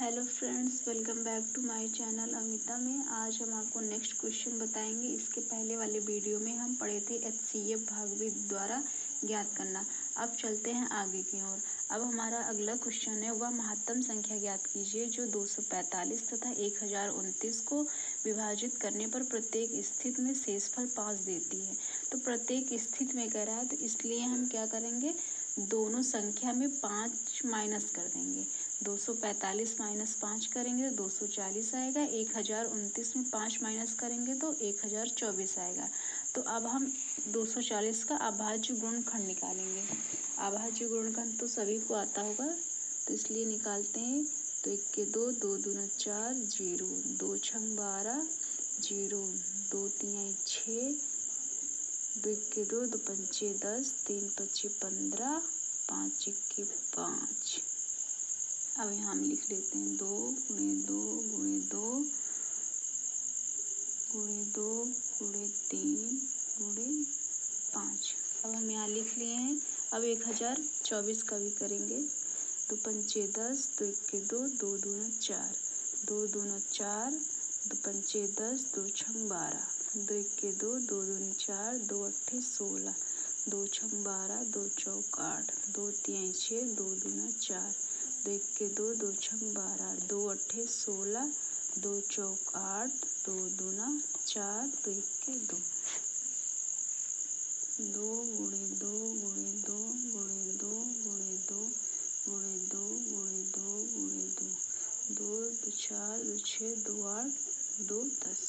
Hello friends, welcome back to my channel Amita में। आज हम आपको नेक्स्ट क्वेश्चन बताएंगे। इसके पहले वाले वीडियो में हम पढ़े थे HCF भागफल द्वारा ज्ञात करना। अब चलते हैं आगे की ओर। अब हमारा अगला क्वेश्चन है, वह महत्तम संख्या ज्ञात कीजिए जो 245 तथा 1029 को विभाजित करने पर प्रत्येक स्थिति में शेषफल 5 देती है। तो प्रत्येक स्थिति में कह रहा है, तो इसलिए हम क्या करेंगे, दोनों संख्या में 5 माइनस कर देंगे। 245 माइनस 5 करेंगे तो 240 आएगा। 1029 में 5 माइनस करेंगे तो 1024 आएगा। तो अब हम 240 का अभाज्य गुणनखंड निकालेंगे। अभाज्य गुणनखंड तो सभी को आता होगा, तो इसलिए निकालते हैं। तो 1 के 2, 2 दूना 4, 0, 2 छंग 12, 0, 2 तिहाई 6, 2 के 2, 2 पंचे 10, 3 पच्चे 15, 5 इक्के 5। अब यहाँ हम लिख लेते हैं 2 गुणे 2 गुणे 2 गुणे 2 गुणे 3 गुणे 5। अब हम यहाँ लिख लिए हैं। अब 1024 का भी करेंगे। 2 पंचे 10, 2 इक्के 2, 2 दूना 4, 2 दूना 4, 2 पंचे 10, 2 छंग 12, 2 इक्के 2, 2 दूनी 4, 2 अट्ठे 16, 2 छंग 12, 2 चौक 8, 2 तिहाई 6, 2 दूना 4, 2 इक्के 2, 2 छंग 12, 2 अट्ठे 16, 2 चौक 8, 2 दूना 4, 2 इक्के 2। 2 गुणे 2 गुणे 2 गुणे 2 गुणे 2 गुणे 2 गुणे 2 गुणे 2, 2 2 4 2 6 2 8 2 10।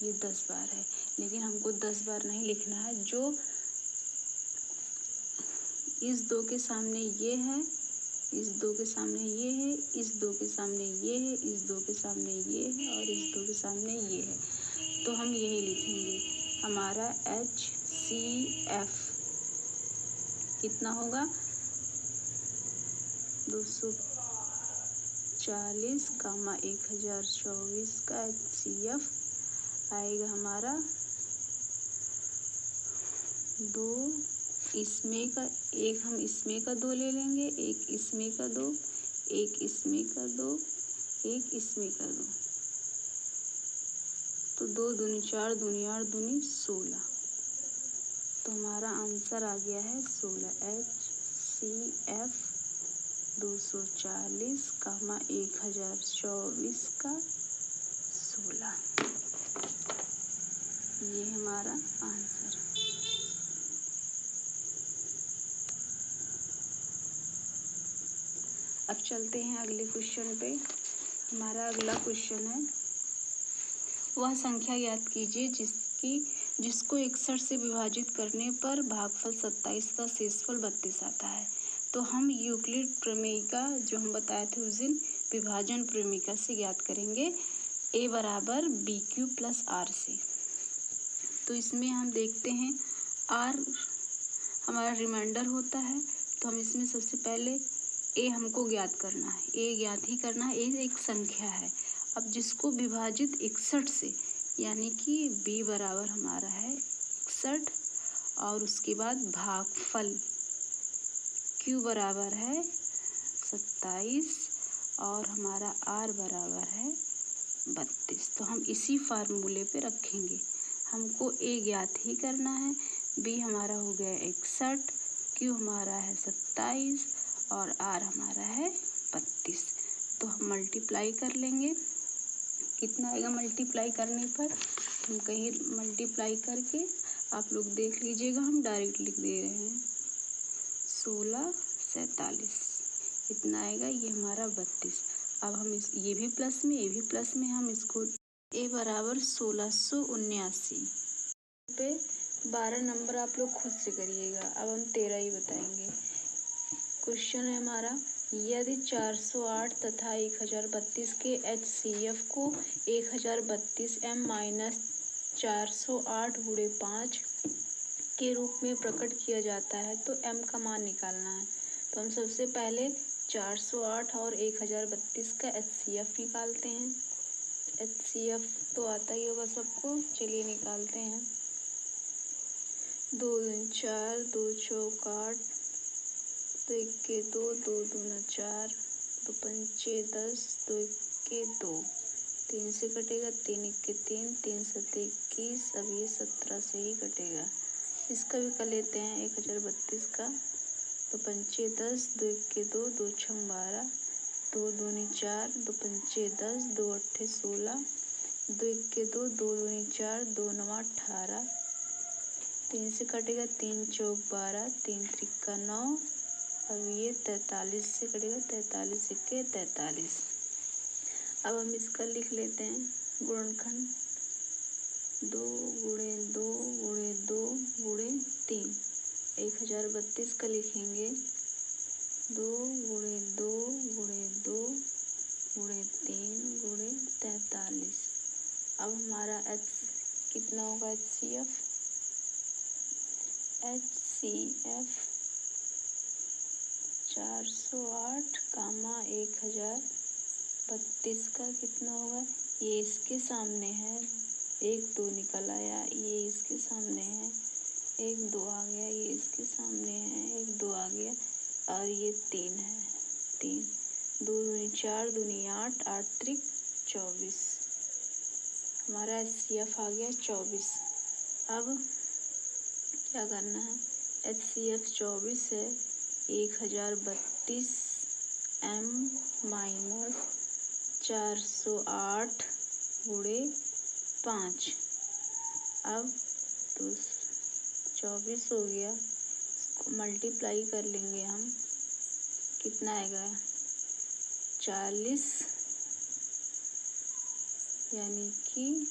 ये 10 बार है, लेकिन हमको 10 बार नहीं लिखना है। जो इस 2 के सामने ये है, इस 2 के सामने ये है, इस 2 के सामने ये है, इस 2 के सामने ये है और इस 2 के सामने ये है, तो हम यही लिखेंगे। हमारा HCF कितना होगा, 240 कामा 1024 का HCF आएगा हमारा 2 इसमें का, एक हम इसमें का 2 ले लेंगे, एक इसमें का 2, एक इसमें का 2, एक इसमें का 2, तो 2 दूनी 4 दूनी 8 दूनी 16। तो हमारा आंसर आ गया है 16। HCF 240 कामा 1024 का 16, ये हमारा आंसर। अब चलते हैं अगले क्वेश्चन पे। हमारा अगला क्वेश्चन है, वह संख्या ज्ञात कीजिए जिसको 61 से विभाजित करने पर भागफल 27 का शेषफल 32 आता है। तो हम यूक्लिड प्रमेयिका जो हम बताए थे उस दिन, विभाजन प्रमेयिका से ज्ञात करेंगे। A बराबर BQ प्लस R से। तो इसमें हम देखते हैं R हमारा रिमाइंडर होता है, तो हम इसमें सबसे पहले A हमको ज्ञात करना है। A ज्ञात ही करना है, A एक संख्या है। अब जिसको विभाजित 61 से, यानी कि B बराबर हमारा है 61 और उसके बाद भागफल Q बराबर है 27 और हमारा R बराबर है 32। तो हम इसी फार्मूले पे रखेंगे। हमको A ज्ञात ही करना है, B हमारा हो गया 61, Q हमारा है 27 और R हमारा है 32। तो हम मल्टीप्लाई कर लेंगे। कितना आएगा मल्टीप्लाई करने पर, हम कहीं मल्टीप्लाई करके आप लोग देख लीजिएगा, हम डायरेक्ट लिख दे रहे हैं। 16 47 इतना आएगा, ये हमारा 32। अब हम ये भी प्लस में हम इसको A बराबर 1679 पे 12 नंबर आप लोग खुद से करिएगा। अब हम 13 ही बताएंगे। क्वेश्चन है हमारा, यदि 408 तथा 1032 के HCF को 1032m माइनस 408 गुणे 5 के रूप में प्रकट किया जाता है तो m का मान निकालना है। तो हम सबसे पहले 408 और 1032 का HCF निकालते हैं। HCF तो आता ही होगा सबको, चलिए निकालते हैं। 2 दूनी 4, 2 चौक 8, 2 इक्के 2, 2 दूना 4, दो पंचे 10, दो इक्के 2, 3 से कटेगा, 3 इक्के 3, 3 सत्ते 21, अब ये 17 से ही कटेगा। इसका भी कर लेते हैं 1032 का। दो पंचे 10, दो इक्के 2, दो छंग 12, दो दूनी 4, दो पंचे 10, दो अट्ठे 16, दो इक्के 2, दो दूनी 4, दो नवा 18, 3 से कटेगा, 3 चौक 12, 3 त्रिक्का 9, अब ये 43 से कटेगा, 43 इक्के 43। अब हम इसका लिख लेते हैं गुणनखंड। 2 गुणे 2 गुणे 2 गुणे 3, 1032 का लिखेंगे। 2 गुणे 2 गुणे 2 गुणे 3 गुणे 43। अब हमारा एच कितना होगा? HCF 408, 1032 का कितना होगा? ये इसके सामने है, 1 2 निकल आया, ये इसके सामने है, 1 2 आ गया, ये इसके सामने है, 1 2 आ गया, और ये 3 है, 3 2 दूनी 4, दूनी 8, 8 त्रिक 24। हमारा HCF आ गया 24। अब क्या करना है? HCF 24 है 1032 M माइनस 408 गुणे 5। अब तो 24 हो गया, इसको मल्टीप्लाई कर लेंगे हम, कितना आएगा? 40, यानी कि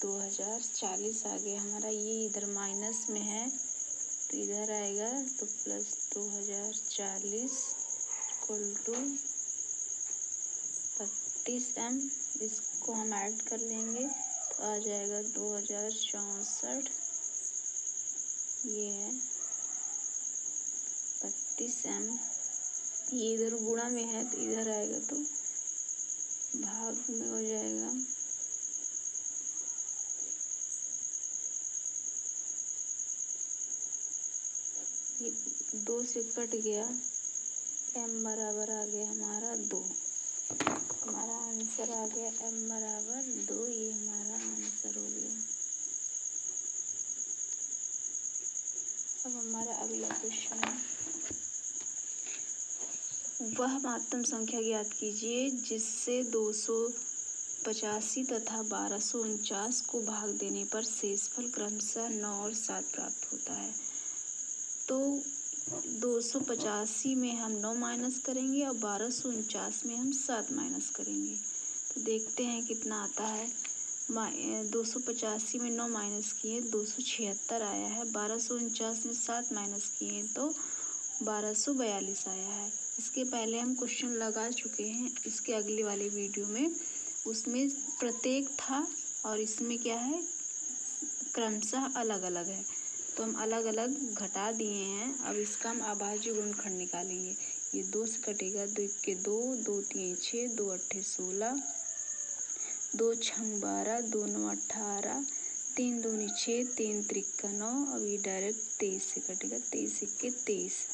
2040 आ गया हमारा। ये इधर माइनस में है तो इधर आएगा, तो प्लस 2040 इक्वल टू 32M। इसको हम ऐड कर लेंगे तो आ जाएगा 2064। ये है 32M। ये इधर गुणा में है तो इधर आएगा तो भाग में हो जाएगा। ये 2 से कट गया, M बराबर आ गया हमारा 2। हमारा आंसर आ गया M बराबर 2। ये हमारा आंसर हो गया। अब हमारा अगला क्वेश्चन है, वह महत्तम संख्या ज्ञात कीजिए जिससे 285 तथा 1249 को भाग देने पर शेषफल क्रमशः 9 और 7 प्राप्त होता है। तो 285 में हम 9 माइनस करेंगे और 1249 में हम 7 माइनस करेंगे। तो देखते हैं कितना आता है। 285 में 9 माइनस किए 276 आया है, 1249 में 7 माइनस किए तो 1242 आया है। इसके पहले हम क्वेश्चन लगा चुके हैं इसके अगले वाले वीडियो में, उसमें प्रत्येक था और इसमें क्या है, क्रमशः अलग अलग है, तो हम अलग अलग घटा दिए हैं। अब इसका हम अभाज्य गुणनखंड निकालेंगे। ये 2 से कटेगा, 2 इक्के 2, 2 3 6, 2 अट्ठे 16, 2 छंग 12, 2 नौ 18, 3 दूनी 6, 3 त्रिक्का 9। अब ये डायरेक्ट 23 से कटेगा, 23 इक्के 23।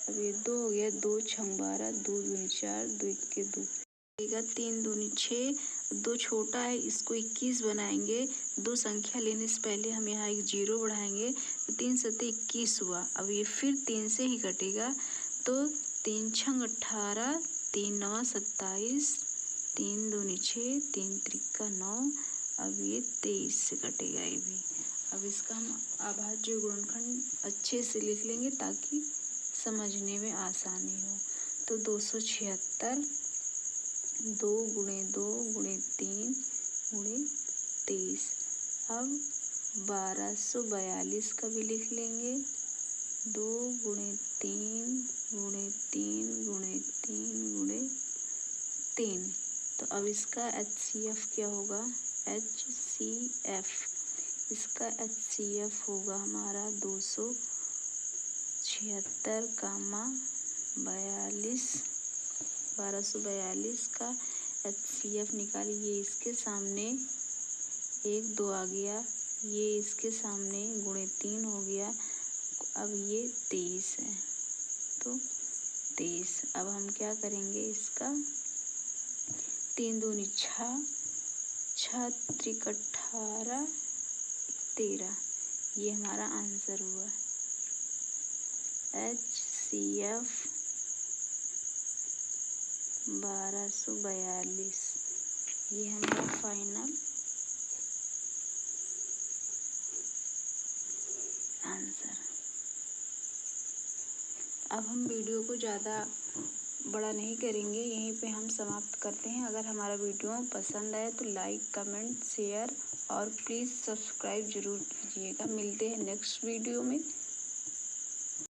अब ये 2 हो गया, 2 छंग 12, 2 दूनी 4, 2 इक्के 2 कटेगा, 3 दूनी 6, 2 छोटा है इसको 21 बनाएंगे। 2 संख्या लेने से पहले हम यहाँ एक 0 बढ़ाएंगे तो 3 सत्ते 21 हुआ। अब ये फिर 3 से ही कटेगा, तो 3 छंग 18, 3 नवा 27, 3 दूनी 6, 3 त्रिक्का 9। अब ये 23 से कटेगा ये भी। अब इसका हम अभाज्य गुणनखंड अच्छे से लिख लेंगे ताकि समझने में आसानी हो। तो 276 2 गुणे 2 गुणे 3 गुणे 23। अब 1242 का भी लिख लेंगे। 2 गुणे 3 गुणे 3 गुणे 3 गुणे 3। तो अब इसका HCF क्या होगा? HCF इसका HCF होगा हमारा 276 कामा 42। 1242 का HCF निकालिए। ये इसके सामने 1 2 आ गया, ये इसके सामने गुणे 3 हो गया। अब ये 23 है, तो 23। अब हम क्या करेंगे इसका, 3 दूनी 6, 6 त्रिक 18, 13। ये हमारा आंसर हुआ। HCF 1242, ये हमारा फाइनल आंसर। अब हम वीडियो को ज़्यादा बड़ा नहीं करेंगे, यहीं पे हम समाप्त करते हैं। अगर हमारा वीडियो पसंद आए तो लाइक, कमेंट, शेयर और प्लीज़ सब्सक्राइब ज़रूर कीजिएगा। मिलते हैं नेक्स्ट वीडियो में।